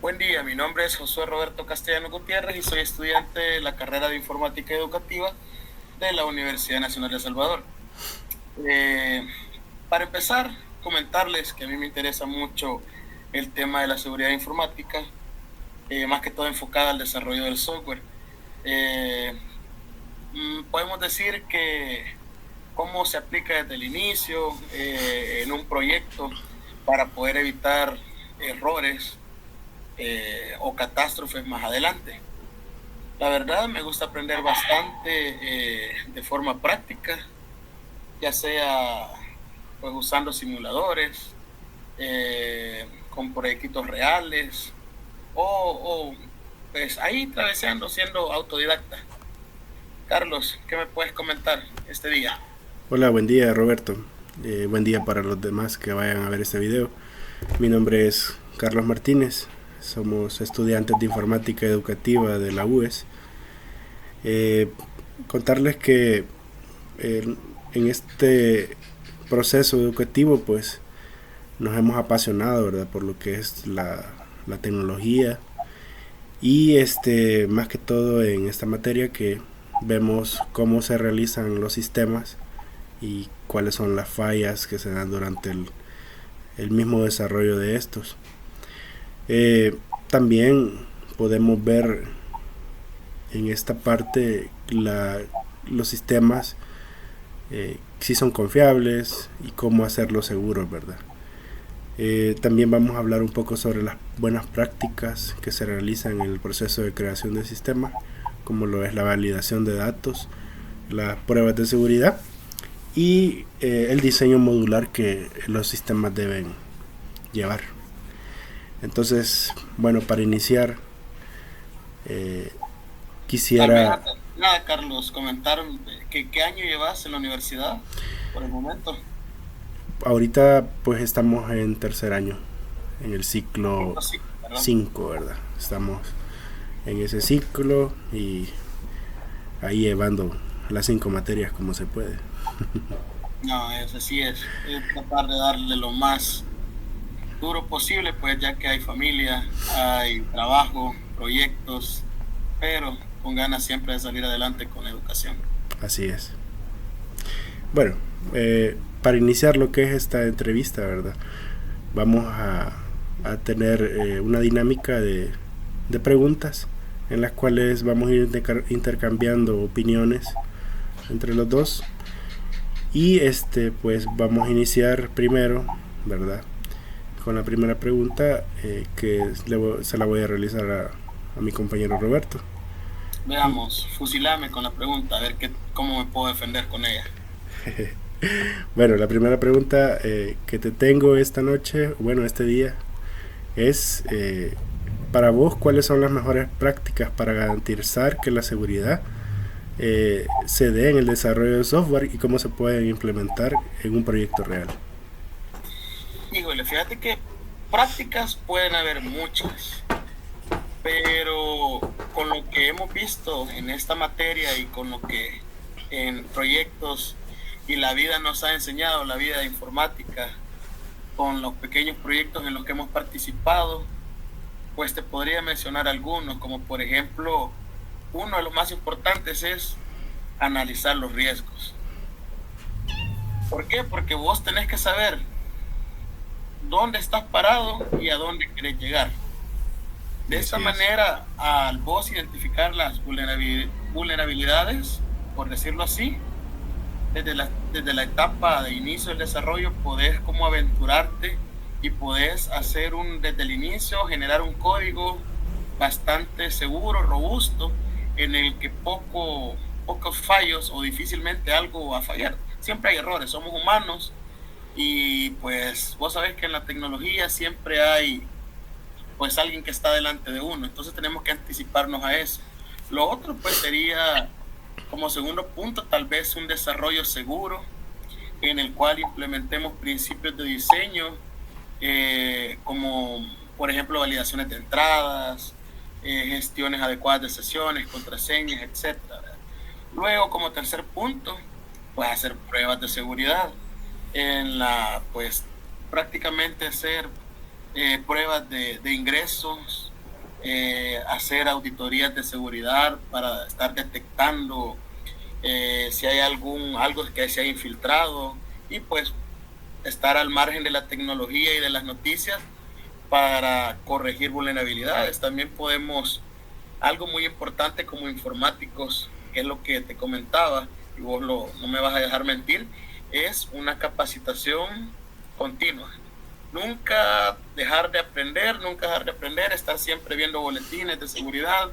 Buen día, mi nombre es Josué Roberto Castellano Gutiérrez y soy estudiante de la carrera de Informática Educativa de la Universidad Nacional de El Salvador. Eh, para empezar, comentarles que a mí me interesa mucho el tema de la seguridad informática, más que todo enfocada al desarrollo del software. Eh, Podemos decir que cómo se aplica desde el inicio en un proyecto para poder evitar errores o catástrofes más adelante. La verdad me gusta aprender bastante de forma práctica, ya sea pues usando simuladores, con proyectitos reales o pues ahí traveseando siendo autodidacta. Carlos, ¿qué me puedes comentar este día? Hola, buen día Roberto. Buen día para los demás que vayan a ver este video. Mi nombre es Carlos Martínez. Somos estudiantes de informática educativa de la UES. Eh, Contarles que en este proceso educativo pues nos hemos apasionado, ¿verdad?, por lo que es la tecnología y más que todo en esta materia que vemos cómo se realizan los sistemas y cuáles son las fallas que se dan durante el mismo desarrollo de estos. También podemos ver en esta parte los sistemas, si son confiables y cómo hacerlos seguros, ¿verdad? También vamos a hablar un poco sobre las buenas prácticas que se realizan en el proceso de creación del sistema, como lo es la validación de datos, las pruebas de seguridad y el diseño modular que los sistemas deben llevar. Entonces, bueno, para iniciar, eh, Tal vez quisiera, antes de nada, Carlos, comentar que qué año llevas en la universidad por el momento. ahorita pues estamos en tercer año, en el ciclo Sí, perdón. 5, ¿verdad? Estamos en ese ciclo y ahí llevando las 5 materias como se puede. No, eso sí es tratar de darle lo más duro posible, pues ya que hay familia, hay trabajo, proyectos, pero con ganas siempre de salir adelante con la educación. Así es. Bueno, para iniciar lo que es esta entrevista, ¿verdad? Vamos a tener una dinámica de preguntas en las cuales vamos a ir intercambiando opiniones entre los dos. Y pues vamos a iniciar primero, ¿verdad?, con la primera pregunta que se la voy a realizar a mi compañero Roberto. Veamos, fusilame con la pregunta, a ver cómo me puedo defender con ella. Bueno, la primera pregunta que te tengo esta noche, bueno, este día, es para vos, ¿cuáles son las mejores prácticas para garantizar que la seguridad se dé en el desarrollo de software y cómo se pueden implementar en un proyecto real? Híjole, fíjate que prácticas pueden haber muchas, pero con lo que hemos visto en esta materia y con lo que en proyectos y la vida nos ha enseñado, la vida de informática, con los pequeños proyectos en los que hemos participado, pues te podría mencionar algunos, como por ejemplo, uno de los más importantes es analizar los riesgos. ¿Por qué? Porque vos tenés que saber dónde estás parado y a dónde querés llegar. De esta Así es. manera, al vos identificar las vulnerabilidades, por decirlo así, desde la etapa de inicio del desarrollo, podés como aventurarte y podés hacer desde el inicio, generar un código bastante seguro, robusto, en el que pocos fallos o difícilmente algo va a fallar. Siempre hay errores, somos humanos y pues vos sabés que en la tecnología siempre hay pues alguien que está delante de uno, entonces tenemos que anticiparnos a eso. Lo otro pues sería como segundo punto tal vez un desarrollo seguro en el cual implementemos principios de diseño como por ejemplo validaciones de entradas, gestiones adecuadas de sesiones, contraseñas, etcétera. Luego como tercer punto pues hacer pruebas de seguridad pues prácticamente hacer pruebas de ingresos hacer auditorías de seguridad para estar detectando si hay algo que se ha infiltrado, y pues estar al margen de la tecnología y de las noticias para corregir vulnerabilidades. También podemos, algo muy importante como informáticos, que es lo que te comentaba, y vos no me vas a dejar mentir, es una capacitación continua. Nunca dejar de aprender, estar siempre viendo boletines de seguridad,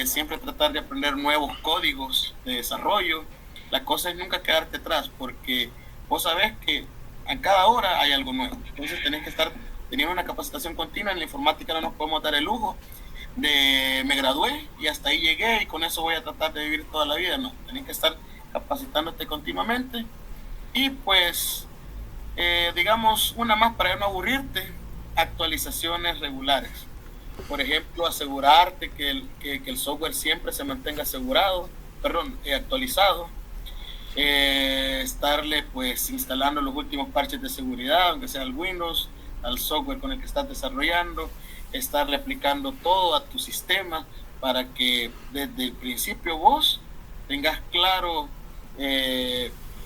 siempre tratar de aprender nuevos códigos de desarrollo. La cosa es nunca quedarte atrás, porque vos sabés que a cada hora hay algo nuevo. Entonces tenés que estar teniendo una capacitación continua. En la informática no nos podemos dar el lujo de me gradué y hasta ahí llegué y con eso voy a tratar de vivir toda la vida. No, tenés que estar capacitándote continuamente. Y pues, digamos, una más para no aburrirte: actualizaciones regulares. Por ejemplo, asegurarte que el software siempre se mantenga actualizado. Estarle pues instalando los últimos parches de seguridad, aunque sea el Windows, al software con el que estás desarrollando. Estarle aplicando todo a tu sistema para que desde el principio vos tengas claro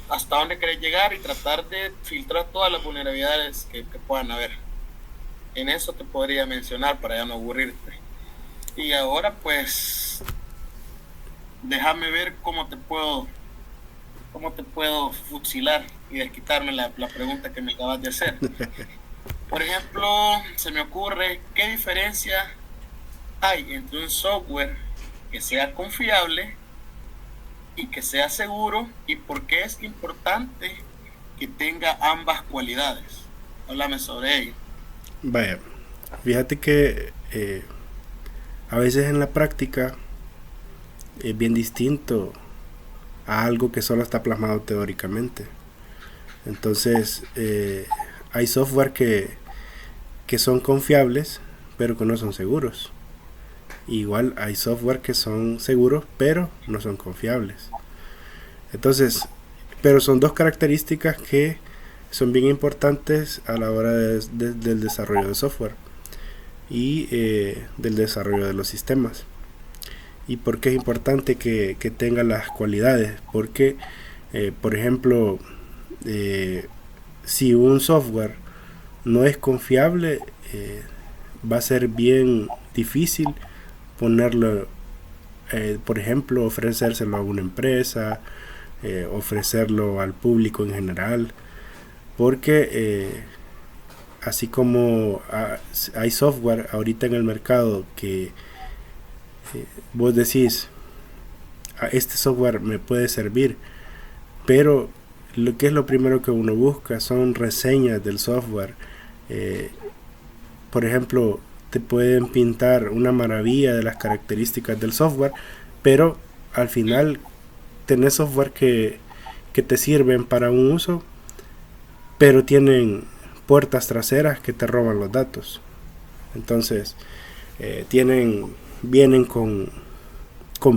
hasta dónde querés llegar, y tratar de filtrar todas las vulnerabilidades que puedan haber. En eso te podría mencionar para ya no aburrirte. Y ahora pues déjame ver cómo te puedo fusilar y desquitarme la pregunta que me acabas de hacer. Por ejemplo, se me ocurre, ¿qué diferencia hay entre un software que sea confiable y que sea seguro, y por qué es importante que tenga ambas cualidades? Háblame sobre ello. Vaya, fíjate que a veces en la práctica es bien distinto a algo que solo está plasmado teóricamente. Entonces, hay software que son confiables, pero que no son seguros. Igual hay software que son seguros, pero no son confiables. Entonces, pero son dos características que son bien importantes a la hora del desarrollo de software y del desarrollo de los sistemas. ¿Y por qué es importante que tenga las cualidades? Porque, por ejemplo, si un software no es confiable, va a ser bien difícil ponerlo, por ejemplo, ofrecérselo a una empresa, ofrecerlo al público en general, porque así como hay software ahorita en el mercado que vos decís, este software me puede servir, pero lo que es lo primero que uno busca son reseñas del software. Por ejemplo, te pueden pintar una maravilla de las características del software, pero al final tenés software que te sirven para un uso, pero tienen puertas traseras que te roban los datos. Entonces vienen con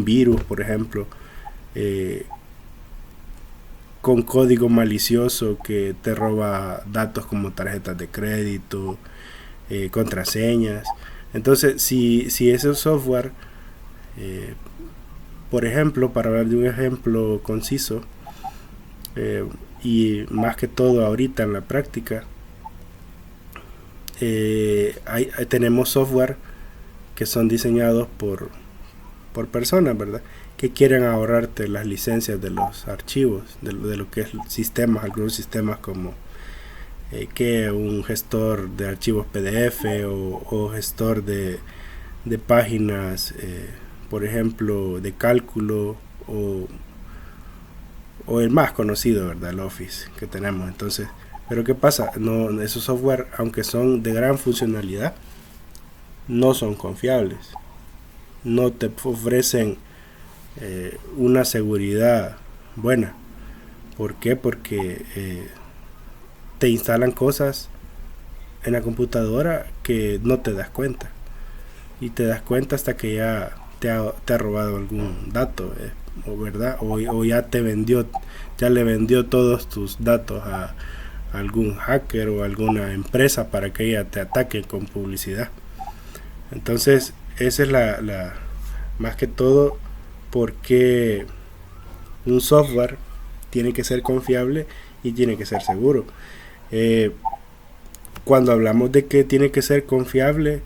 virus, por ejemplo, con código malicioso que te roba datos como tarjetas de crédito, contraseñas. Entonces, si ese software, por ejemplo, para hablar de un ejemplo conciso, y más que todo ahorita en la práctica, tenemos software que son diseñados por personas, ¿verdad?, que quieren ahorrarte las licencias de los archivos, de lo que es sistemas, algunos sistemas como que un gestor de archivos PDF o gestor de páginas, por ejemplo, de cálculo, o el más conocido, ¿verdad?, el Office que tenemos. Entonces, pero ¿qué pasa? No, esos software, aunque son de gran funcionalidad, no son confiables, no te ofrecen una seguridad buena. ¿Por qué? Porque te instalan cosas en la computadora que no te das cuenta, y te das cuenta hasta que ya te ha robado algún dato, ¿verdad? O ya le vendió todos tus datos a algún hacker o alguna empresa para que ella te ataque con publicidad. Entonces, esa es más que todo, porque un software tiene que ser confiable y tiene que ser seguro. Eh, Cuando hablamos de que tiene que ser confiable,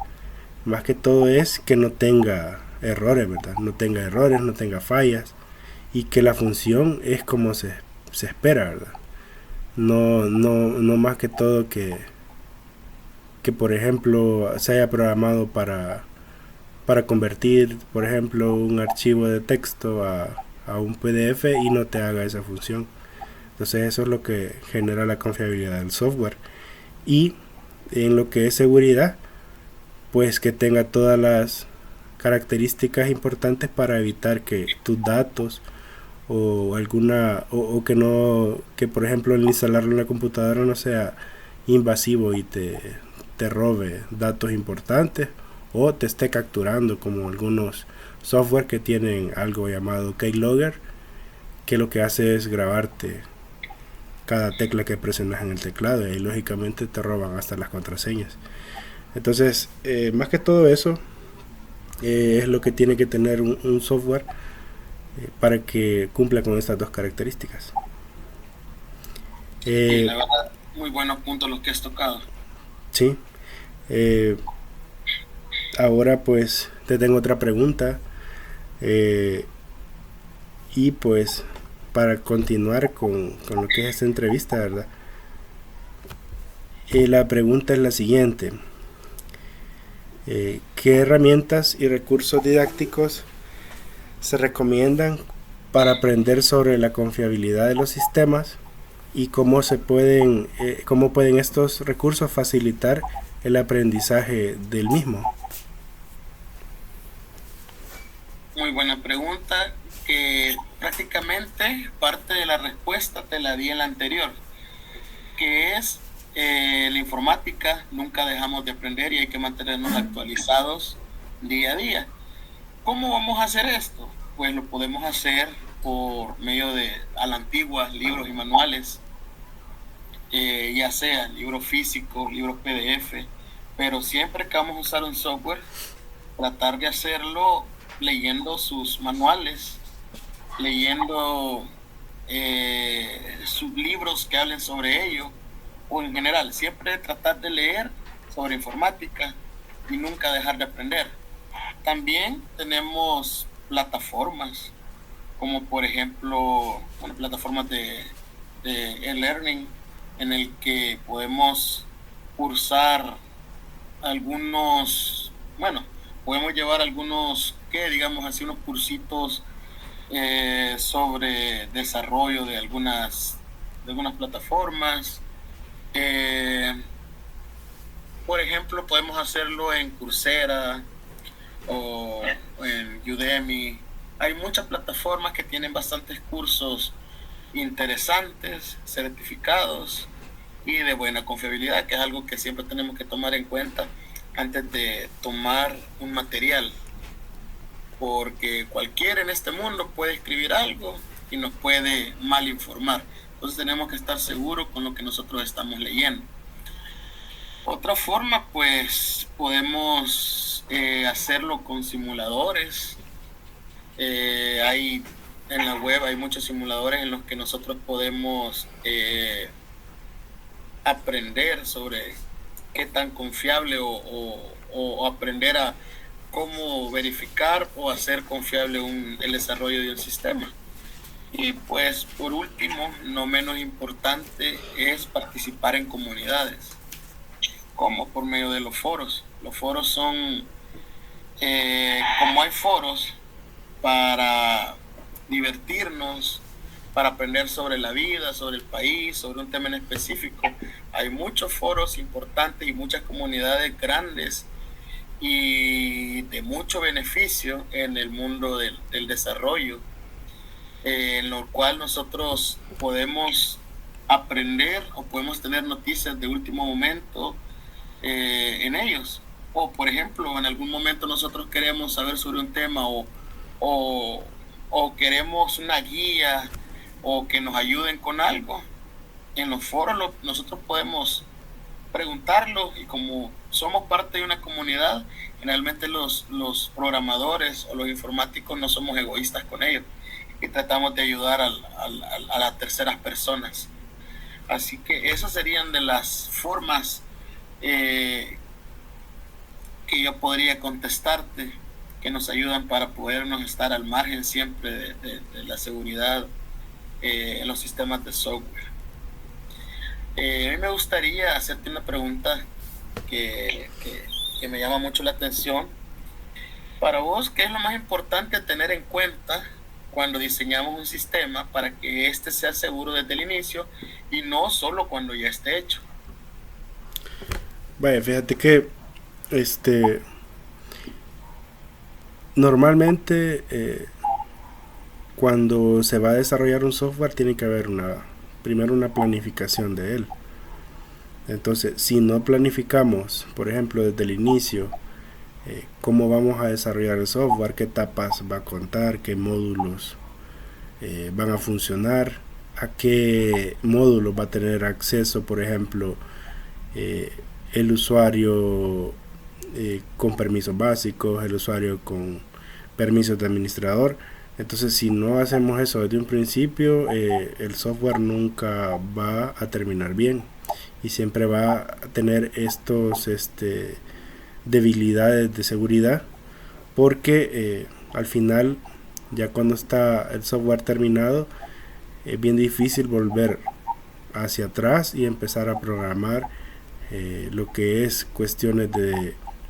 más que todo es que no tenga errores, ¿verdad? No tenga errores, no tenga fallas y que la función es como se espera, ¿verdad? No más que todo que por ejemplo se haya programado para convertir, por ejemplo, un archivo de texto a un PDF y no te haga esa función. Entonces eso es lo que genera la confiabilidad del software. Y en lo que es seguridad, pues que tenga todas las características importantes para evitar que tus datos o alguna o que no que por ejemplo el instalarlo en la computadora no sea invasivo y te robe datos importantes o te esté capturando, como algunos software que tienen algo llamado keylogger, que lo que hace es grabarte cada tecla que presionas en el teclado y lógicamente te roban hasta las contraseñas. Entonces, más que todo eso, es lo que tiene que tener un software para que cumpla con estas dos características. Y Eh, la verdad, muy buenos puntos los que has tocado. sí, eh, ahora pues te tengo otra pregunta, eh, y pues para continuar con lo que es esta entrevista, ¿verdad? La pregunta es la siguiente. ¿Qué herramientas y recursos didácticos se recomiendan para aprender sobre la confiabilidad de los sistemas y cómo pueden estos recursos facilitar el aprendizaje del mismo? Muy buena pregunta, que prácticamente parte de la respuesta te la di en la anterior, que es la informática. Nunca dejamos de aprender y hay que mantenernos actualizados día a día. ¿Cómo vamos a hacer esto? Pues lo podemos hacer por medio de, a la antigua, libros y manuales, ya sea libros físicos, libros PDF, pero siempre que vamos a usar un software, tratar de hacerlo leyendo sus manuales, leyendo sus libros que hablen sobre ello, o en general, siempre tratar de leer sobre informática y nunca dejar de aprender. También tenemos plataformas, como por ejemplo, bueno, plataformas de e-learning, en el que podemos cursar algunos, bueno, podemos llevar algunos, que digamos así, unos cursitos sobre desarrollo de algunas plataformas. Eh, por ejemplo, podemos hacerlo en Coursera o en Udemy. Hay muchas plataformas que tienen bastantes cursos interesantes, certificados y de buena confiabilidad, que es algo que siempre tenemos que tomar en cuenta antes de tomar un material, porque cualquiera en este mundo puede escribir algo y nos puede mal informar. Entonces tenemos que estar seguros con lo que nosotros estamos leyendo. Otra forma, pues podemos hacerlo con simuladores. Hay en la web hay muchos simuladores en los que nosotros podemos aprender sobre qué tan confiable o aprender a cómo verificar o hacer confiable el desarrollo de un sistema. Y pues por último, no menos importante, es participar en comunidades, como por medio de los foros. Los foros son, como hay foros para divertirnos, para aprender sobre la vida, sobre el país, sobre un tema en específico, hay muchos foros importantes y muchas comunidades grandes y de mucho beneficio en el mundo del desarrollo, en lo cual nosotros podemos aprender o podemos tener noticias de último momento en ellos. O por ejemplo, en algún momento nosotros queremos saber sobre un tema o, o queremos una guía o que nos ayuden con algo. En los foros nosotros podemos preguntarlo y como somos parte de una comunidad, generalmente los programadores o los informáticos no somos egoístas con ellos y tratamos de ayudar a las terceras personas. Así que esas serían de las formas que yo podría contestarte, que nos ayudan para podernos estar al margen siempre de la seguridad en los sistemas de software. A mí me gustaría hacerte una pregunta que me llama mucho la atención. Para vos, ¿qué es lo más importante a tener en cuenta cuando diseñamos un sistema para que éste sea seguro desde el inicio y no solo cuando ya esté hecho? Vaya, fíjate que normalmente cuando se va a desarrollar un software tiene que haber primero una planificación de él. Entonces, si no planificamos, por ejemplo, desde el inicio, cómo vamos a desarrollar el software, qué etapas va a contar, qué módulos van a funcionar, a qué módulos va a tener acceso, por ejemplo, el usuario con permisos básicos, el usuario con permisos de administrador. Entonces, si no hacemos eso desde un principio, el software nunca va a terminar bien y siempre va a tener estos debilidades de seguridad, porque al final, ya cuando está el software terminado, es bien difícil volver hacia atrás y empezar a programar lo que es cuestiones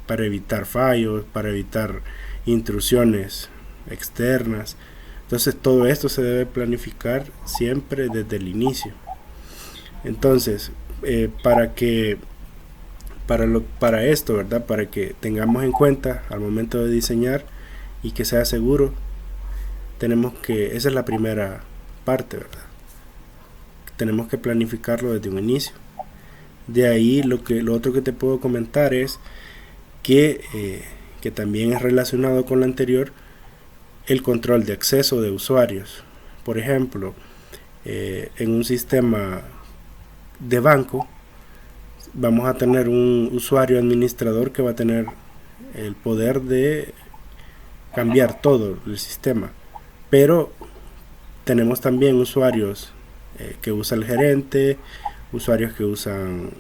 para evitar fallos, para evitar intrusiones externas. Entonces todo esto se debe planificar siempre desde el inicio. Entonces para esto, ¿verdad? Para que tengamos en cuenta al momento de diseñar y que sea seguro, esa es la primera parte, ¿verdad? Tenemos que planificarlo desde un inicio. De ahí lo otro que te puedo comentar es que también es relacionado con lo anterior, el control de acceso de usuarios. Por ejemplo, en un sistema de banco vamos a tener un usuario administrador que va a tener el poder de cambiar todo el sistema, pero tenemos también usuarios que usa el gerente, usuarios que usan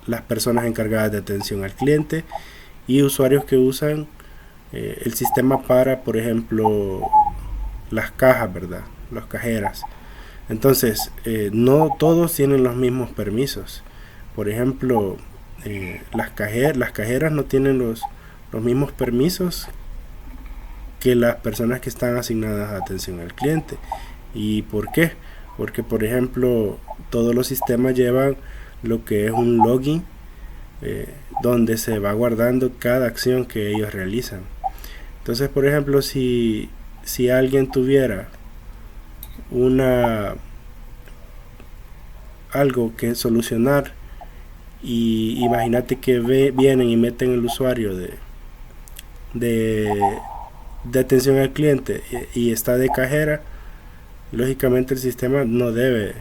las personas encargadas de atención al cliente y usuarios que usan el sistema para, por ejemplo, las cajas, ¿verdad? Las cajeras. Entonces, no todos tienen los mismos permisos. Por ejemplo, las cajeras no tienen los mismos permisos que las personas que están asignadas a atención al cliente. ¿Y por qué? Porque, por ejemplo, todos los sistemas llevan lo que es un login, donde se va guardando cada acción que ellos realizan. Entonces, por ejemplo, si alguien tuviera algo que solucionar, y imagínate que vienen y meten el usuario de atención al cliente y está de cajera, lógicamente el sistema debe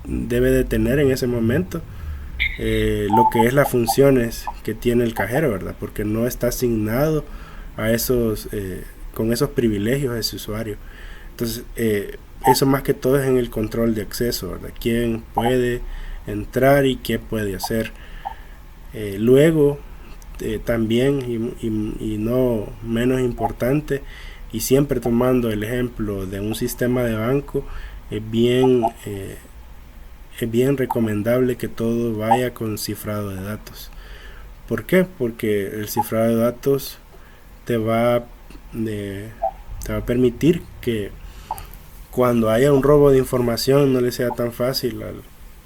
de tener en ese momento lo que es las funciones que tiene el cajero, ¿verdad? Porque no está asignado a con esos privilegios a ese usuario. Entonces, eso más que todo es en el control de acceso, ¿verdad? Quién puede entrar y qué puede hacer. Luego, también, y no menos importante, y siempre tomando el ejemplo de un sistema de banco, es bien recomendable que todo vaya con cifrado de datos. ¿Por qué? Porque el cifrado de datos te va a permitir que cuando haya un robo de información no le sea tan fácil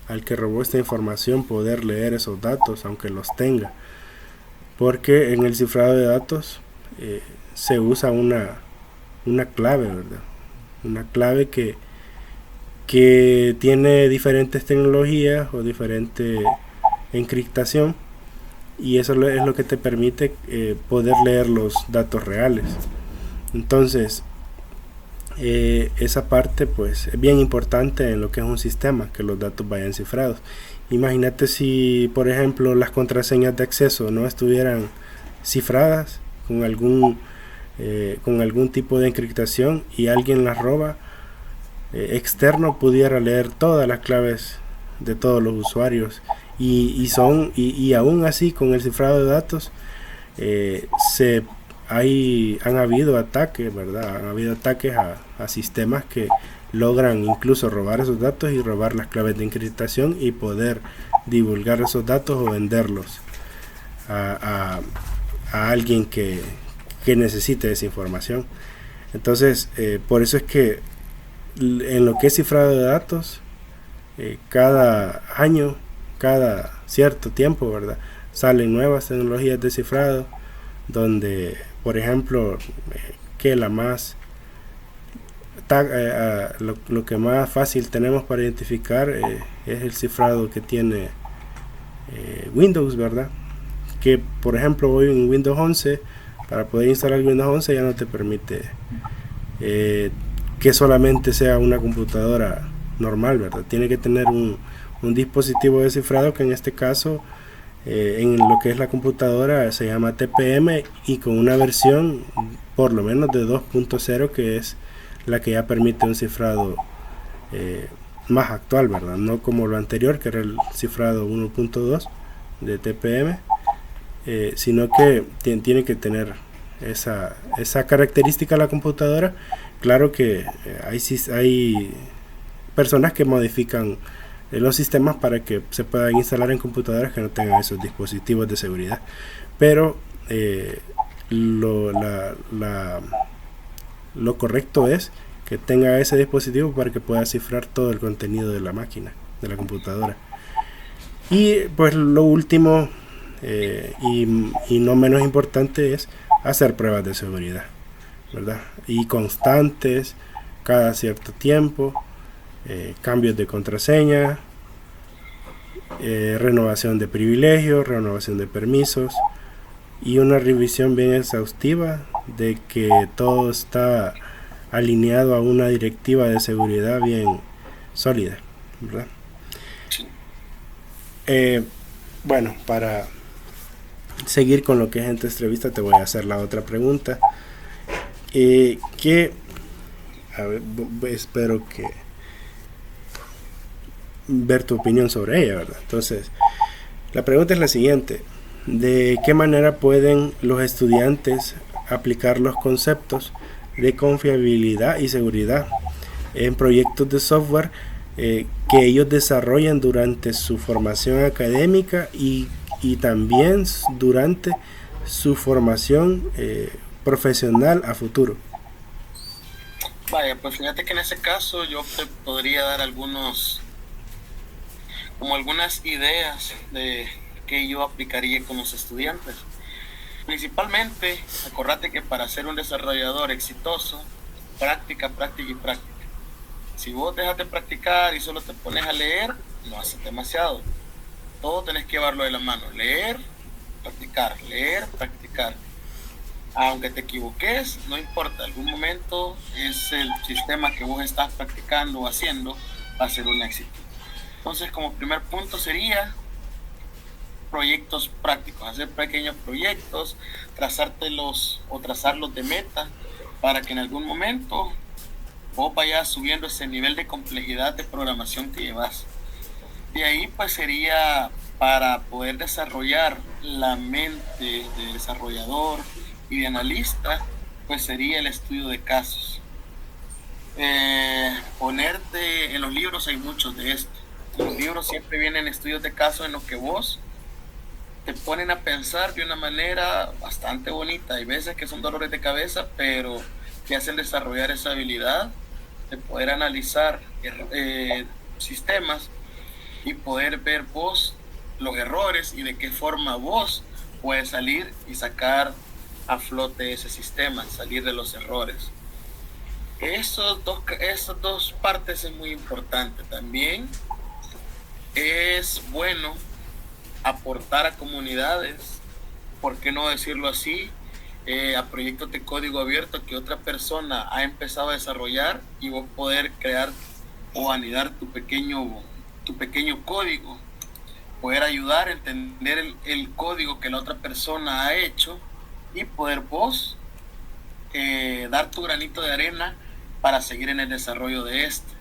al que robó esta información poder leer esos datos, aunque los tenga. Porque en el cifrado de datos se usa una clave, ¿verdad? Una clave que tiene diferentes tecnologías o diferente encriptación, y eso es lo que te permite poder leer los datos reales. Entonces, esa parte pues es bien importante en lo que es un sistema, que los datos vayan cifrados. Imagínate si, por ejemplo, las contraseñas de acceso no estuvieran cifradas con algún tipo de encriptación y alguien las roba, externo pudiera leer todas las claves de todos los usuarios y aún así con el cifrado de datos han habido ataques, ¿verdad? Han habido ataques a sistemas que logran incluso robar esos datos y robar las claves de encriptación y poder divulgar esos datos o venderlos a alguien que necesite esa información. Entonces, por eso es que en lo que es cifrado de datos, cada año, cada cierto tiempo, ¿verdad?, salen nuevas tecnologías de cifrado, donde, por ejemplo, que la más lo que más fácil tenemos para identificar es el cifrado que tiene Windows, ¿verdad? Que, por ejemplo, hoy en Windows 11, para poder instalar Windows 11 ya no te permite que solamente sea una computadora normal, ¿verdad? Tiene que tener un dispositivo de cifrado, que en este caso en lo que es la computadora se llama TPM, y con una versión por lo menos de 2.0, que es la que ya permite un cifrado más actual, ¿verdad? No como lo anterior, que era el cifrado 1.2 de TPM, sino que tiene que tener esa característica la computadora. Claro que hay personas que modifican los sistemas para que se puedan instalar en computadoras que no tengan esos dispositivos de seguridad, pero lo correcto es que tenga ese dispositivo para que pueda cifrar todo el contenido de la máquina, de la computadora. Y pues lo último y no menos importante es hacer pruebas de seguridad, ¿verdad? Y constantes, cada cierto tiempo, cambios de contraseña, renovación de privilegios, renovación de permisos y una revisión bien exhaustiva de que todo está alineado a una directiva de seguridad bien sólida, ¿verdad? Bueno, para seguir con lo que es esta entrevista, te voy a hacer la otra pregunta, que a ver, espero que ver tu opinión sobre ella, ¿verdad? Entonces, la pregunta es la siguiente: ¿de qué manera pueden los estudiantes aplicar los conceptos de confiabilidad y seguridad en proyectos de software que ellos desarrollan durante su formación académica y también durante su formación profesional a futuro? Vaya, pues fíjate que en ese caso yo te podría dar algunas ideas de que yo aplicaría con los estudiantes. Principalmente, acordate que para ser un desarrollador exitoso, práctica, práctica y práctica. Si vos dejas de practicar y solo te pones a leer, no haces demasiado. Todo tenés que llevarlo de la mano: leer, practicar, leer, practicar. Aunque te equivoques, no importa, algún momento es el sistema que vos estás practicando o haciendo va a ser un éxito. Entonces, como primer punto sería proyectos prácticos, hacer pequeños proyectos, trazarlos de meta para que en algún momento vos vayas subiendo ese nivel de complejidad de programación que llevas. De ahí pues sería, para poder desarrollar la mente de desarrollador y de analista, pues sería el estudio de casos. Ponerte en los libros, hay muchos de esto. En los libros siempre vienen estudios de casos en los que vos te ponen a pensar de una manera bastante bonita. Hay veces que son dolores de cabeza, pero te hacen desarrollar esa habilidad de poder analizar sistemas y poder ver vos los errores y de qué forma vos puedes salir y sacar a flote ese sistema, salir de los errores. Esas dos partes es muy importante. También es bueno aportar a comunidades, ¿por qué no decirlo así?, a proyectos de código abierto que otra persona ha empezado a desarrollar y vos poder crear o anidar tu pequeño código, poder ayudar a entender el código que la otra persona ha hecho y poder vos dar tu granito de arena para seguir en el desarrollo de este.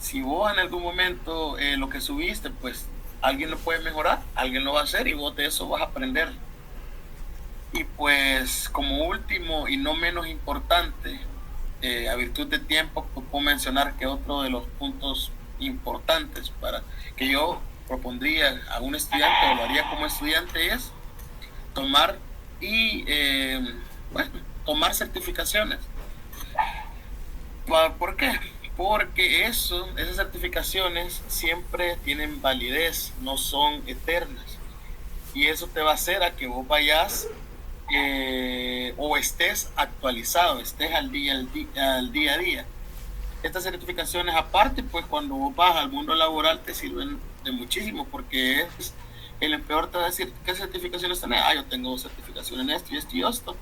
Si vos en algún momento lo que subiste, pues alguien lo puede mejorar, alguien lo va a hacer y vos de eso vas a aprender. Y pues como último y no menos importante, a virtud de tiempo, pues puedo mencionar que otro de los puntos importantes para que yo propondría a un estudiante o lo haría como estudiante es tomar y tomar certificaciones. ¿Por qué? Porque esas certificaciones siempre tienen validez, no son eternas. Y eso te va a hacer a que vos vayas o estés actualizado, estés al día a día. Estas certificaciones aparte, pues cuando vos vas al mundo laboral te sirven de muchísimo, porque el empleador te va a decir qué certificaciones tenés. Yo tengo certificación en esto y esto y esto.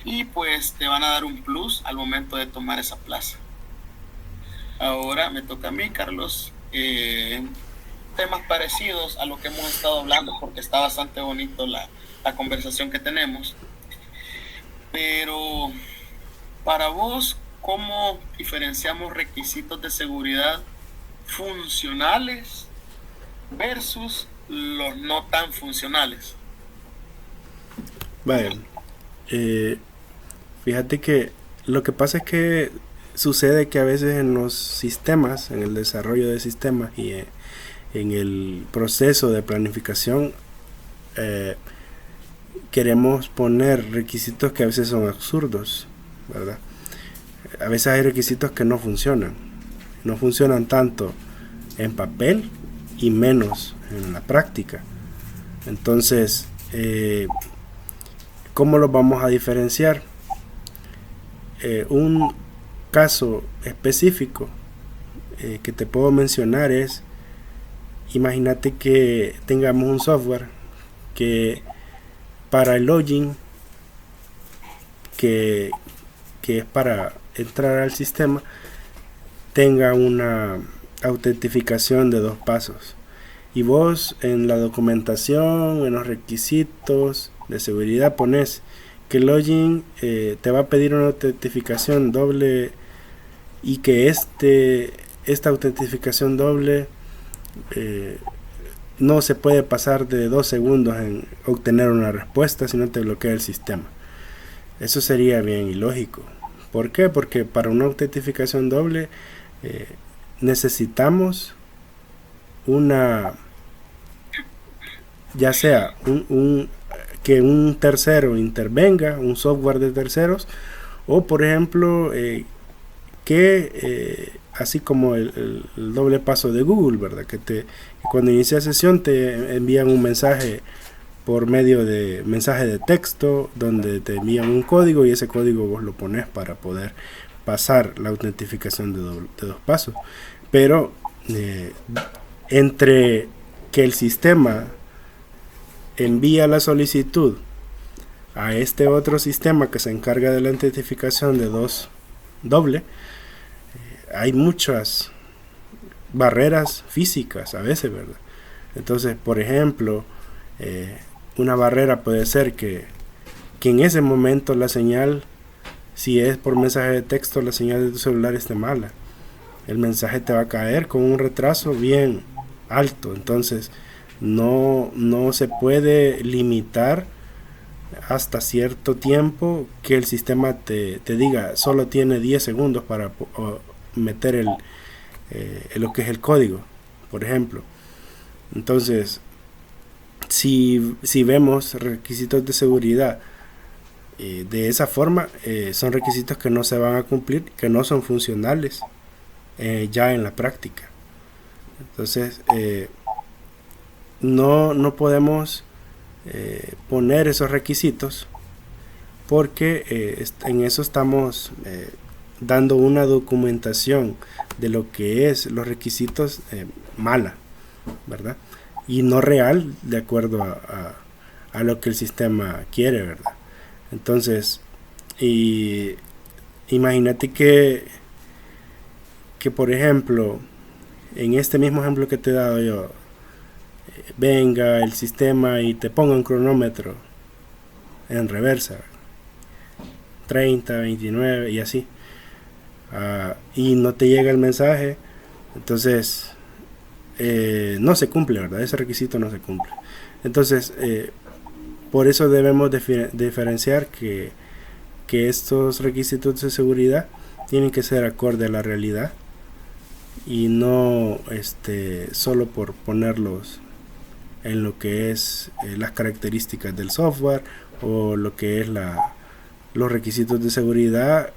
Y pues te van a dar un plus al momento de tomar esa plaza. Ahora me toca a mí, Carlos, temas parecidos a lo que hemos estado hablando, porque está bastante bonito la conversación que tenemos. Pero para vos, ¿cómo diferenciamos requisitos de seguridad funcionales versus los no tan funcionales? Vaya, fíjate que lo que pasa es que sucede que a veces en los sistemas, en el desarrollo de sistemas y en el proceso de planificación, queremos poner requisitos que a veces son absurdos, ¿verdad? A veces hay requisitos que no funcionan tanto en papel y menos en la práctica. Entonces, ¿cómo los vamos a diferenciar? Un caso específico que te puedo mencionar es, imagínate que tengamos un software que para el login, que es para entrar al sistema, tenga una autentificación de 2 pasos. Y vos en la documentación, en los requisitos de seguridad pones que el login te va a pedir una autentificación doble y que esta autentificación doble no se puede pasar de 2 segundos en obtener una respuesta, si no te bloquea el sistema. Eso sería bien ilógico. ¿Por qué? Porque para una autentificación doble necesitamos ya sea que un tercero intervenga, un software de terceros, o por ejemplo así como el doble paso de Google, ¿verdad? Que cuando inicias sesión te envían un mensaje por medio de mensaje de texto, donde te envían un código y ese código vos lo pones para poder pasar la autentificación de 2 pasos. Pero entre que el sistema envía la solicitud a este otro sistema que se encarga de la autentificación de 2 doble, hay muchas barreras físicas a veces, ¿verdad? Entonces, por ejemplo, una barrera puede ser que en ese momento la señal, si es por mensaje de texto, la señal de tu celular esté mala. El mensaje te va a caer con un retraso bien alto. Entonces, no se puede limitar hasta cierto tiempo que el sistema te diga solo tiene 10 segundos para meter lo que es el código, por ejemplo. Entonces, si vemos requisitos de seguridad de esa forma, son requisitos que no se van a cumplir, que no son funcionales ya en la práctica. Entonces, no podemos poner esos requisitos porque en eso estamos dando una documentación de lo que es los requisitos mala, ¿verdad? Y no real de acuerdo a lo que el sistema quiere, ¿verdad? Entonces, y imagínate que por ejemplo, en este mismo ejemplo que te he dado yo, venga el sistema y te ponga un cronómetro en reversa, 30, 29 y así, y no te llega el mensaje, entonces no se cumple, ¿verdad? Ese requisito no se cumple. Entonces, por eso debemos diferenciar que estos requisitos de seguridad tienen que ser acorde a la realidad y no solo por ponerlos en lo que es las características del software o lo que es los requisitos de seguridad,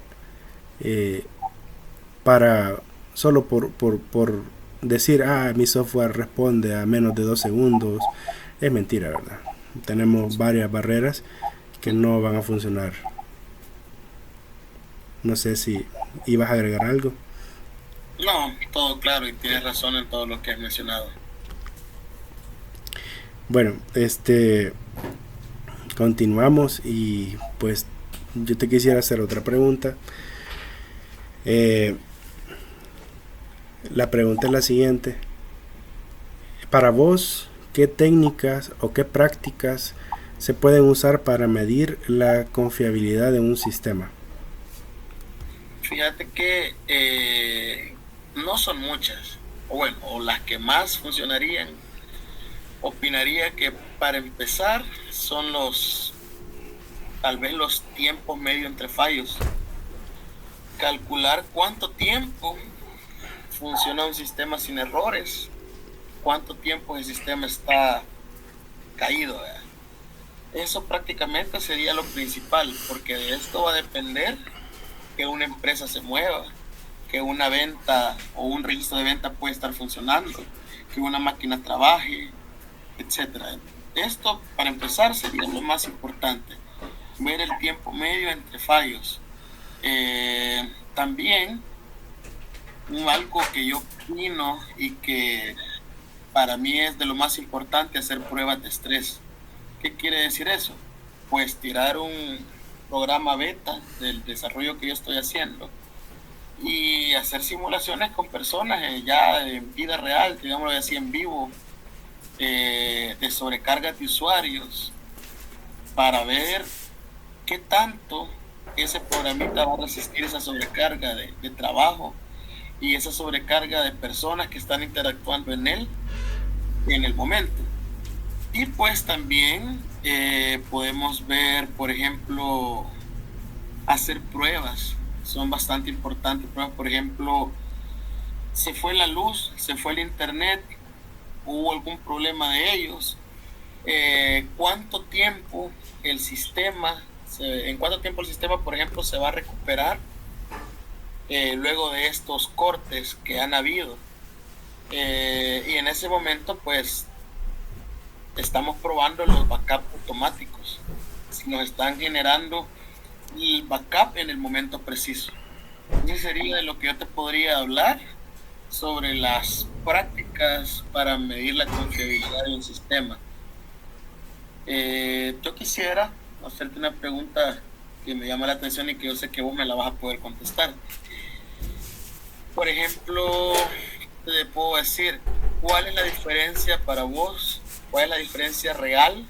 para solo por decir, mi software responde a menos de 2 segundos. Es mentira, ¿verdad? Tenemos varias barreras que no van a funcionar. No sé si ibas a agregar algo. No, todo claro, y tienes razón en todo lo que has mencionado. Bueno, continuamos y pues yo te quisiera hacer otra pregunta. La pregunta es la siguiente. Para vos, ¿qué técnicas o qué prácticas se pueden usar para medir la confiabilidad de un sistema? Fíjate que no son muchas, o las que más funcionarían. Opinaría que para empezar son tal vez los tiempos medio entre fallos. Calcular cuánto tiempo funciona un sistema sin errores, cuánto tiempo el sistema está caído, ¿verdad? Eso prácticamente sería lo principal, porque de esto va a depender que una empresa se mueva, que una venta o un registro de venta puede estar funcionando, que una máquina trabaje, etcétera. Esto, para empezar, sería lo más importante, ver el tiempo medio entre fallos. También algo que yo opino y que para mí es de lo más importante, hacer pruebas de estrés. ¿Qué quiere decir eso? Pues tirar un programa beta del desarrollo que yo estoy haciendo y hacer simulaciones con personas ya en vida real, digámoslo así, en vivo, de sobrecarga de usuarios, para ver qué tanto ese programita va a resistir esa sobrecarga de trabajo y esa sobrecarga de personas que están interactuando en él en el momento. Y pues también podemos ver, por ejemplo, hacer pruebas. Son bastante importantes pruebas. Por ejemplo, se fue la luz, se fue el internet, hubo algún problema de ellos. ¿Cuánto tiempo el sistema, en cuánto tiempo el sistema, por ejemplo, se va a recuperar luego de estos cortes que han habido? Y en ese momento, pues, estamos probando los backups automáticos, si nos están generando el backup en el momento preciso. Eso sería de lo que yo te podría hablar sobre las prácticas para medir la confiabilidad de un sistema. Yo quisiera hacerte una pregunta que me llama la atención y que yo sé que vos me la vas a poder contestar. Por ejemplo, te puedo decir, ¿cuál es la diferencia para vos? ¿Cuál es la diferencia real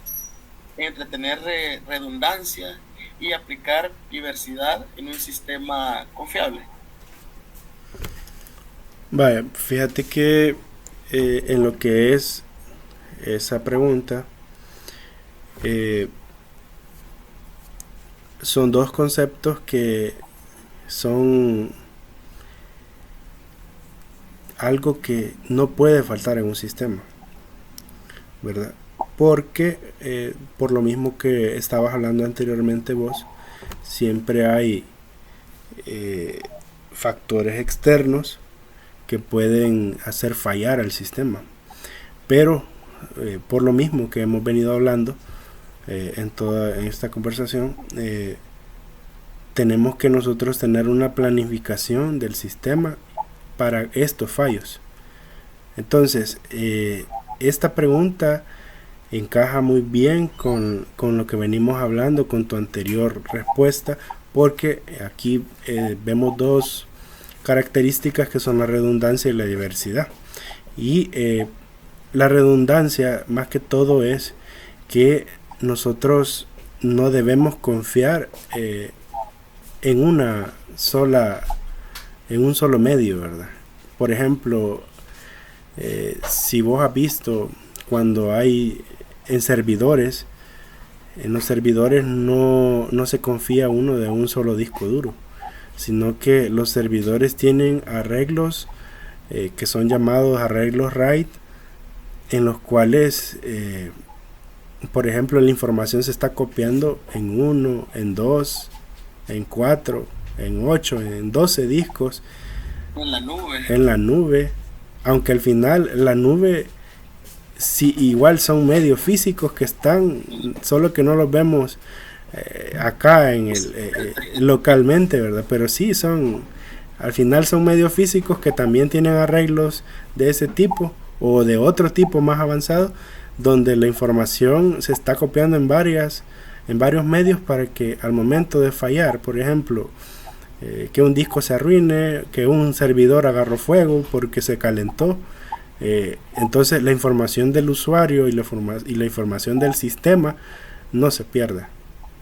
entre tener redundancia y aplicar diversidad en un sistema confiable? Vaya, fíjate que en lo que es esa pregunta, son dos conceptos que son algo que no puede faltar en un sistema, ¿verdad? Porque por lo mismo que estabas hablando anteriormente vos, siempre hay factores externos que pueden hacer fallar al sistema. Pero por lo mismo que hemos venido hablando en toda esta conversación, tenemos que nosotros tener una planificación del sistema para estos fallos. Entonces, esta pregunta encaja muy bien con lo que venimos hablando, con tu anterior respuesta, porque aquí vemos dos características que son la redundancia y la diversidad. Y la redundancia más que todo es que nosotros no debemos confiar en una sola, en un solo medio, ¿verdad? Por ejemplo, si vos has visto cuando hay en servidores, en los servidores no se confía uno de un solo disco duro, sino que los servidores tienen arreglos que son llamados arreglos RAID, en los cuales, por ejemplo, la información se está copiando en 1, en 2, en 4, en 8, en 12 discos en la nube, aunque al final la nube si igual son medios físicos que están, solo que no los vemos acá en localmente, ¿verdad? Pero sí son, al final son medios físicos que también tienen arreglos de ese tipo o de otro tipo más avanzado, donde la información se está copiando en varios medios para que al momento de fallar, por ejemplo, que un disco se arruine, que un servidor agarró fuego porque se calentó, entonces la información del usuario y la información del sistema no se pierda,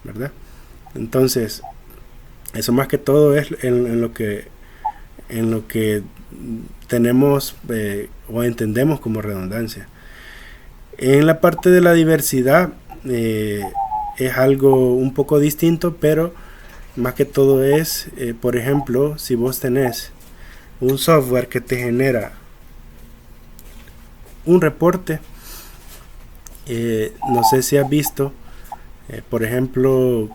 ¿verdad? Entonces, eso más que todo es en lo que tenemos o entendemos como redundancia. En la parte de la diversidad es algo un poco distinto, pero más que todo es, por ejemplo, si vos tenés un software que te genera un reporte, no sé si has visto, por ejemplo,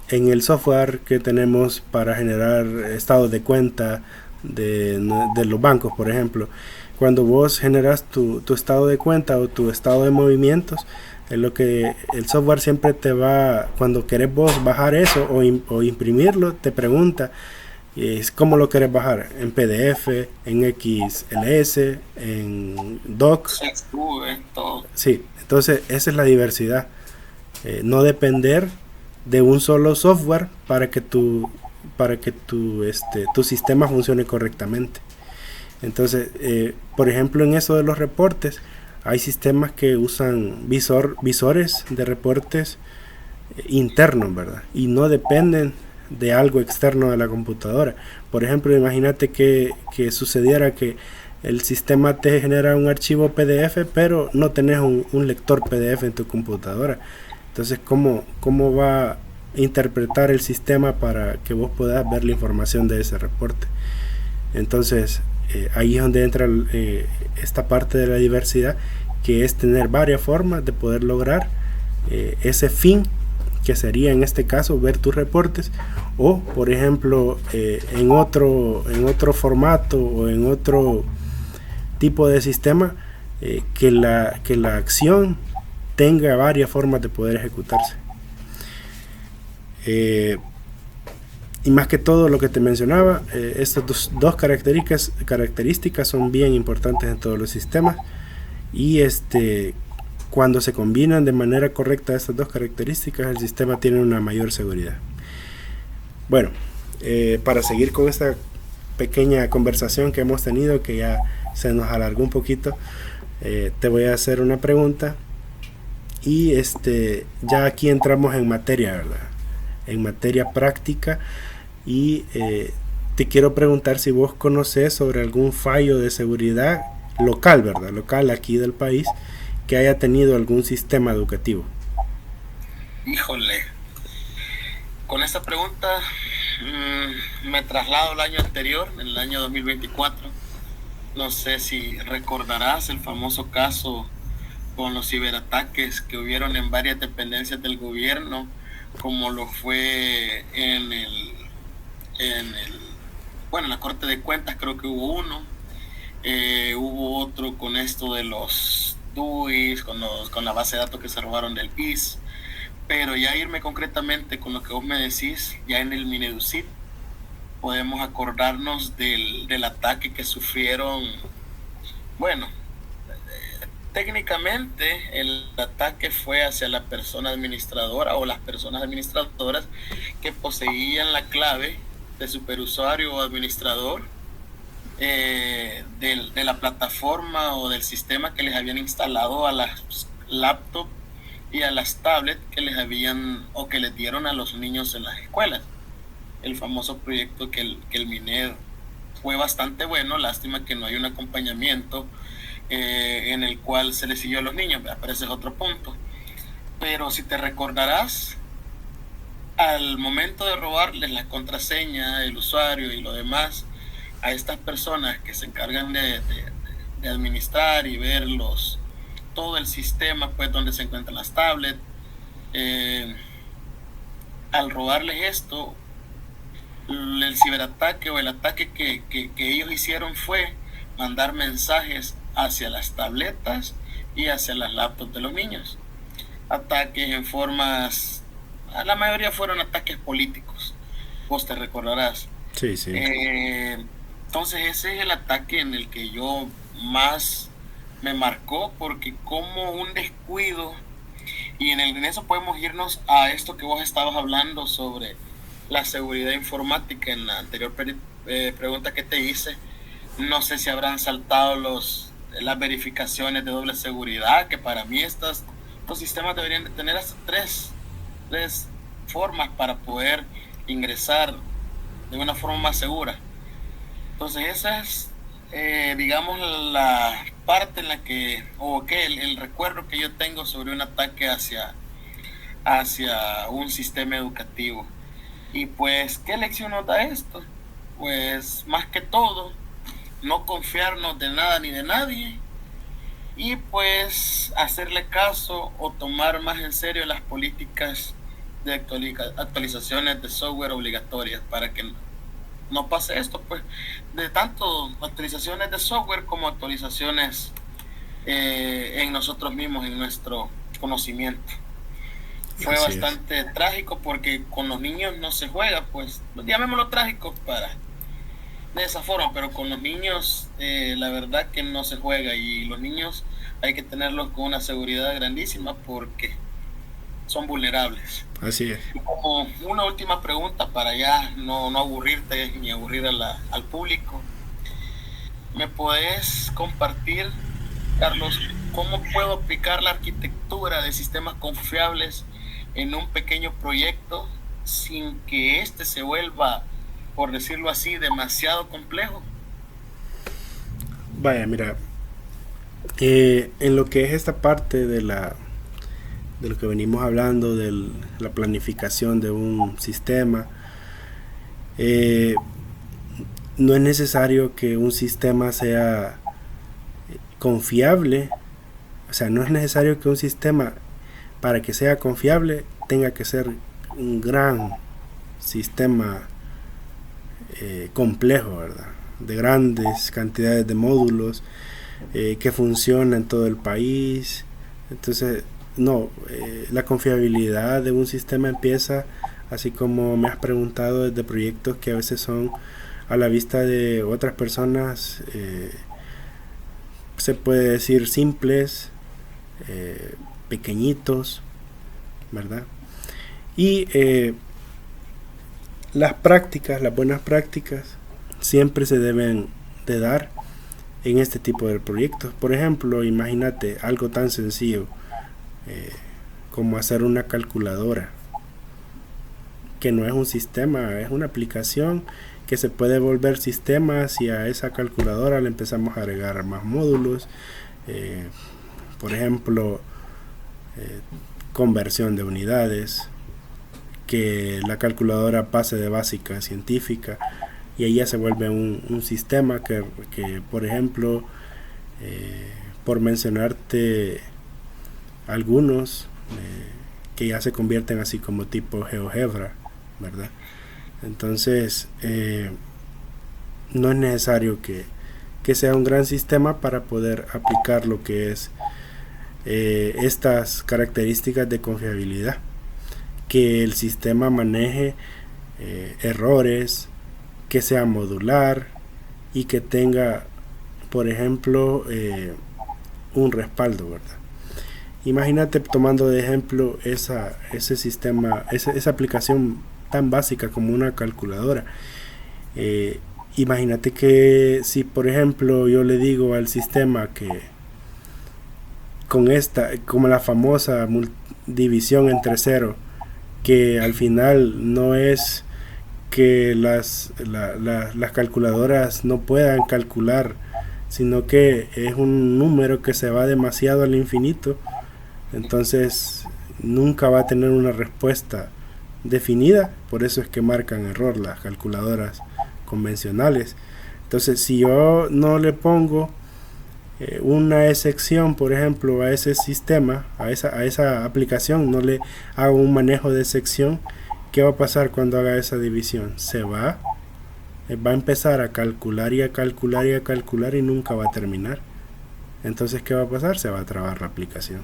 en el software que tenemos para generar estados de cuenta de los bancos, por ejemplo, cuando vos generas tu estado de cuenta o tu estado de movimientos, lo que el software siempre te va, cuando querés vos bajar eso o imprimirlo, te pregunta cómo lo querés bajar, en PDF, en XLS, en docs. Sí, entonces esa es la diversidad, no depender de un solo software para que tu sistema funcione correctamente. Entonces, por ejemplo, en eso de los reportes, hay sistemas que usan visores de reportes internos, ¿verdad? Y no dependen de algo externo de la computadora. Por ejemplo, imagínate que sucediera que el sistema te genera un archivo PDF, pero no tenés un lector PDF en tu computadora. Entonces, ¿cómo va a interpretar el sistema para que vos puedas ver la información de ese reporte? Entonces, ahí es donde entra esta parte de la diversidad, que es tener varias formas de poder lograr ese fin, que sería en este caso ver tus reportes, o por ejemplo en otro formato o en otro tipo de sistema, que la acción tenga varias formas de poder ejecutarse. Y más que todo lo que te mencionaba, estas dos características son bien importantes en todos los sistemas, y cuando se combinan de manera correcta estas dos características, el sistema tiene una mayor seguridad. Bueno, para seguir con esta pequeña conversación que hemos tenido, que ya se nos alargó un poquito, te voy a hacer una pregunta, y ya aquí entramos en materia, ¿verdad? En materia práctica, y te quiero preguntar si vos conocés sobre algún fallo de seguridad local, ¿verdad? Local aquí del país, que haya tenido algún sistema educativo. Híjole, con esta pregunta me traslado al año anterior, en el año 2024. No sé si recordarás el famoso caso con los ciberataques que hubieron en varias dependencias del gobierno, como lo fue en la Corte de Cuentas. Creo que hubo uno, hubo otro con esto de los DUIs, con la base de datos que se robaron del PIS. Pero ya irme concretamente con lo que vos me decís, ya en el Mineducit podemos acordarnos del ataque que sufrieron, bueno, técnicamente el ataque fue hacia la persona administradora o las personas administradoras que poseían la clave de superusuario o administrador de la plataforma o del sistema que les habían instalado a las laptops y a las tablets que les habían o que les dieron a los niños en las escuelas. El famoso proyecto que el MINED fue bastante bueno, lástima que no hay un acompañamiento en el cual se les siguió a los niños, pero ese es otro punto. Pero si te recordarás, al momento de robarles la contraseña, el usuario y lo demás a estas personas que se encargan de administrar y ver todo el sistema, pues donde se encuentran las tablets, al robarles esto, el ciberataque o el ataque que ellos hicieron fue mandar mensajes hacia las tabletas y hacia las laptops de los niños. Ataques en formas, la mayoría fueron ataques políticos, vos te recordarás. Sí, sí. Entonces ese es el ataque en el que yo más me marcó, porque como un descuido, y en eso podemos irnos a esto que vos estabas hablando sobre la seguridad informática en la anterior pregunta que te hice. No sé si habrán saltado las verificaciones de doble seguridad, que para mí estos sistemas deberían de tener hasta tres formas para poder ingresar de una forma más segura. Entonces esa es, digamos, la parte en la que, el recuerdo que yo tengo sobre un ataque hacia un sistema educativo. Y pues, ¿qué lección nos da esto? Pues, más que todo, no confiarnos de nada ni de nadie, y pues hacerle caso o tomar más en serio las políticas de actualizaciones de software obligatorias para que no pase esto, pues, de tanto actualizaciones de software como actualizaciones en nosotros mismos, en nuestro conocimiento. Fue Así bastante trágico, porque con los niños no se juega, pues llamémoslo trágico de esa forma, pero con los niños la verdad que no se juega, y los niños hay que tenerlos con una seguridad grandísima porque son vulnerables. Así es. Y como una última pregunta para ya no aburrirte ni aburrir al público, ¿me podés compartir, Carlos, cómo puedo aplicar la arquitectura de sistemas confiables en un pequeño proyecto sin que este se vuelva, por decirlo así, demasiado complejo? Vaya, mira, en lo que es esta parte de lo que venimos hablando, de la planificación de un sistema, no es necesario que un sistema sea confiable. O sea, no es necesario que un sistema, para que sea confiable, tenga que ser un gran sistema complejo, ¿verdad? De grandes cantidades de módulos, que funciona en todo el país. Entonces, no, la confiabilidad de un sistema empieza, así como me has preguntado, desde proyectos que a veces son a la vista de otras personas, se puede decir simples, pequeñitos, ¿verdad? Y las buenas prácticas siempre se deben de dar en este tipo de proyectos. Por ejemplo, imagínate algo tan sencillo como hacer una calculadora, que no es un sistema, es una aplicación que se puede volver sistema si a esa calculadora le empezamos a agregar más módulos. Por ejemplo, conversión de unidades, que la calculadora pase de básica a científica, y ahí ya se vuelve un sistema que por ejemplo, por mencionarte algunos, que ya se convierten así como tipo GeoGebra, ¿verdad? Entonces, no es necesario que sea un gran sistema para poder aplicar lo que es estas características de confiabilidad, que el sistema maneje errores, que sea modular y que tenga, por ejemplo, un respaldo, ¿verdad? Imagínate tomando de ejemplo ese sistema, esa aplicación tan básica como una calculadora. Imagínate que si por ejemplo yo le digo al sistema que con como la famosa división entre cero, que al final no es que las calculadoras no puedan calcular, sino que es un número que se va demasiado al infinito, entonces nunca va a tener una respuesta definida. Por eso es que marcan error las calculadoras convencionales. Entonces si yo no le pongo una excepción, por ejemplo, a ese sistema, a esa aplicación, no le hago un manejo de excepción, ¿qué va a pasar cuando haga esa división? Va a empezar a calcular y a calcular y a calcular y nunca va a terminar. Entonces, ¿qué va a pasar? Se va a trabar la aplicación.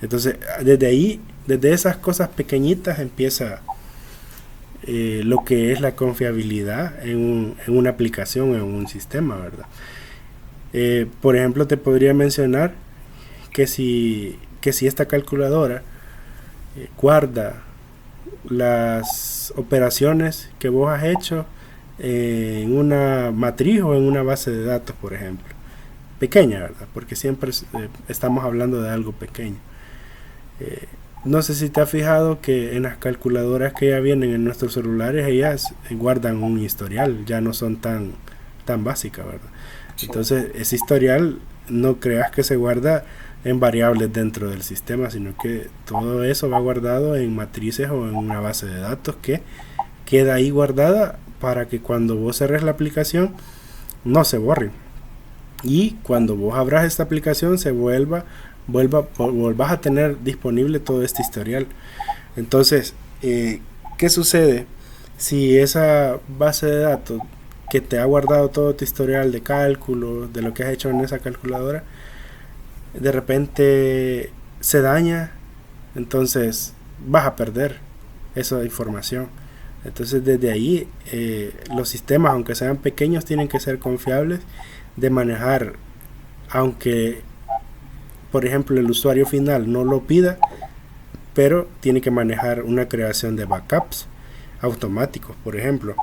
Entonces, desde ahí, desde esas cosas pequeñitas empieza lo que es la confiabilidad en una aplicación, en un sistema, ¿verdad? Por ejemplo, te podría mencionar que si esta calculadora guarda las operaciones que vos has hecho en una matriz o en una base de datos, por ejemplo, pequeña, ¿verdad? Porque siempre estamos hablando de algo pequeño. No sé si te has fijado que en las calculadoras que ya vienen en nuestros celulares, ellas guardan un historial, ya no son tan básicas, ¿verdad? Entonces ese historial no creas que se guarda en variables dentro del sistema, sino que todo eso va guardado en matrices o en una base de datos que queda ahí guardada para que cuando vos cerres la aplicación no se borre, y cuando vos abras esta aplicación se volvás a tener disponible todo este historial. Entonces, ¿qué sucede si esa base de datos que te ha guardado todo tu historial de cálculo, de lo que has hecho en esa calculadora, de repente se daña? Entonces vas a perder esa información. Entonces desde ahí los sistemas, aunque sean pequeños, tienen que ser confiables de manejar, aunque por ejemplo el usuario final no lo pida, pero tiene que manejar una creación de backups automáticos, por ejemplo.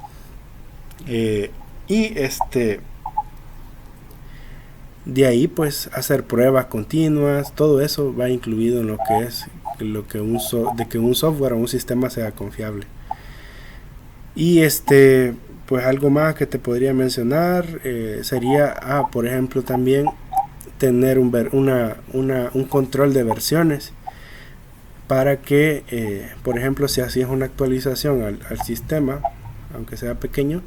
De ahí pues hacer pruebas continuas, todo eso va incluido en de que un software o un sistema sea confiable. Y pues algo más que te podría mencionar sería por ejemplo también tener un control de versiones, para que por ejemplo si hacías una actualización al sistema, aunque sea pequeño,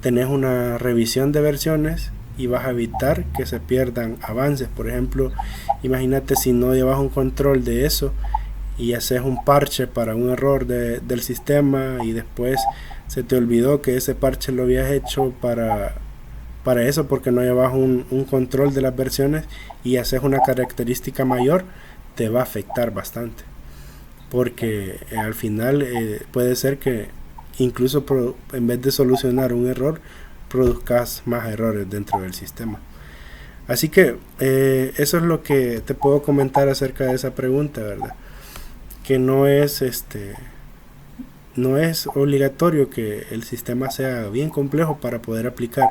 tenés una revisión de versiones y vas a evitar que se pierdan avances. Por ejemplo, imagínate si no llevas un control de eso y haces un parche para un error del sistema y después se te olvidó que ese parche lo habías hecho para eso, porque no llevas un control de las versiones, y haces una característica mayor, te va a afectar bastante, porque al final puede ser que incluso en vez de solucionar un error, produzcas más errores dentro del sistema. Así que eso es lo que te puedo comentar acerca de esa pregunta, ¿verdad? Que no es obligatorio que el sistema sea bien complejo para poder aplicar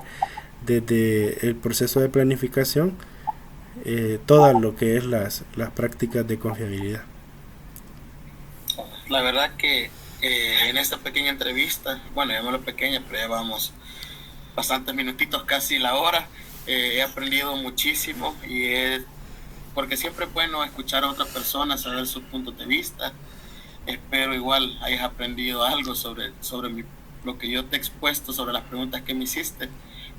desde el proceso de planificación todo lo que es las prácticas de confiabilidad. La verdad que en esta pequeña entrevista, bueno, llamémoslo pequeña, pero ya vamos bastantes minutitos, casi la hora, he aprendido muchísimo, porque siempre es bueno escuchar a otras personas, saber sus puntos de vista. Espero igual hayas aprendido algo sobre lo que yo te he expuesto, sobre las preguntas que me hiciste,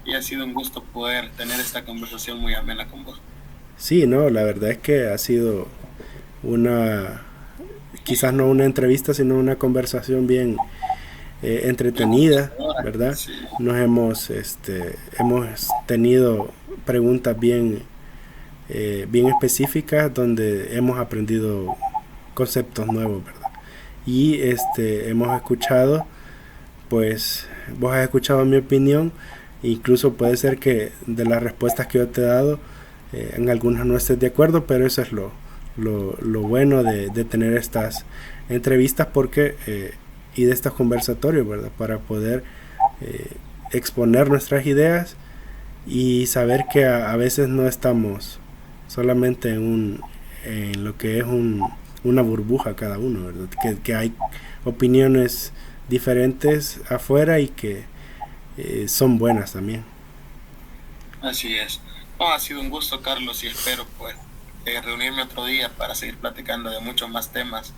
y ha sido un gusto poder tener esta conversación muy amena con vos. Sí, no, la verdad es que ha sido quizás no una entrevista, sino una conversación bien entretenida, ¿verdad? Sí. Nos hemos tenido preguntas bien específicas, donde hemos aprendido conceptos nuevos, ¿verdad? Y hemos escuchado, pues vos has escuchado mi opinión, incluso puede ser que de las respuestas que yo te he dado en algunas no estés de acuerdo, pero eso es lo bueno de tener estas entrevistas porque y de estos conversatorios, ¿verdad? Para poder exponer nuestras ideas y saber que a veces no estamos solamente en lo que es una burbuja cada uno, ¿verdad? Que hay opiniones diferentes afuera y que son buenas también. Así es. No, ha sido un gusto, Carlos, y espero pues reunirme otro día para seguir platicando de muchos más temas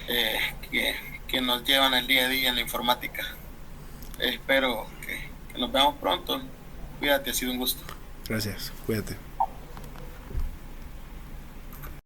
eh, que, que nos llevan el día a día en la informática. Espero que nos veamos pronto. Cuídate, ha sido un gusto. Gracias, cuídate.